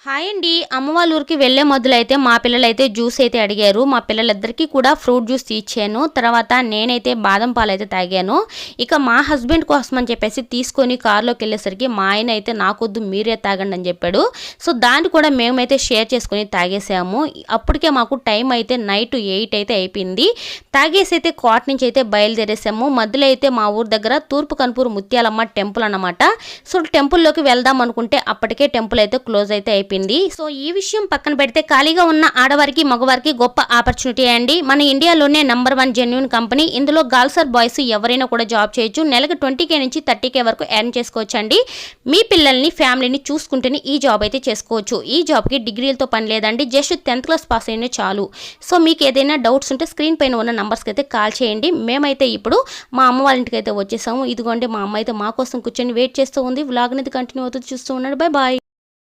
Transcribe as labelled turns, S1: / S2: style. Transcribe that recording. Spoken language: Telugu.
S1: హాయ్ అండి. అమ్మ వాళ్ళ ఊరికి వెళ్ళే మొదలైతే మా పిల్లలైతే జ్యూస్ అయితే అడిగారు. మా పిల్లలిద్దరికీ కూడా ఫ్రూట్ జ్యూస్ ఇచ్చాను. తర్వాత నేనైతే బాదం పాలు అయితే తాగాను. ఇక మా హస్బెండ్ కోసం అని చెప్పేసి తీసుకొని కారులోకి వెళ్ళేసరికి మా ఆయన అయితే నాకొద్దు మీరే తాగండి అని చెప్పాడు. సో దాన్ని కూడా మేమైతే షేర్ చేసుకొని తాగేసాము. అప్పటికే మాకు టైం అయితే నైట్ 8 అయితే అయిపోయింది. తాగేసి అయితే కోట నుంచి అయితే బయలుదేరేసాము. మధ్యలో అయితే మా ఊరు దగ్గర తూర్పు కనుపూరు ముత్యాలమ్మ టెంపుల్ అన్నమాట. సో టెంపుల్లోకి వెళ్దాం అనుకుంటే అప్పటికే టెంపుల్ అయితే క్లోజ్ అయితే అయిపోయింది. సో ఈ విషయం పక్కన పెడితే ఖాళీగా ఉన్న ఆడవారికి మగవారికి గొప్ప ఆపర్చునిటీ అండి. మన ఇండియాలోనే నంబర్ 1 జెన్యూన్ కంపెనీ. ఇందులో గర్ల్స్ ఆర్ బాయ్స్ ఎవరైనా కూడా జాబ్ చేయొచ్చు. నెలకు 20K నుంచి 30K వరకు ఎర్న్ చేసుకోవచ్చు అండి. మీ పిల్లల్ని ఫ్యామిలీని చూసుకుంటేనే ఈ జాబ్ అయితే చేసుకోవచ్చు. ఈ జాబ్కి డిగ్రీలతో పని లేదండి. జస్ట్ 10th క్లాస్ పాస్ అయినా చాలు. సో మీకు ఏదైనా డౌట్స్ ఉంటే స్క్రీన్ పైన ఉన్న నంబర్స్కి అయితే కాల్ చేయండి. మేమైతే ఇప్పుడు మా అమ్మ వాళ్ళ ఇంటికి అయితే వచ్చేసాము. ఇదిగోండి మా అమ్మ అయితే మా కోసం కూర్చొని వెయిట్ చేస్తూ ఉంది. వ్లాగ్ అనేది కంటిన్యూ అవుతుంది, చూస్తూ ఉన్నాడు. Bye bye.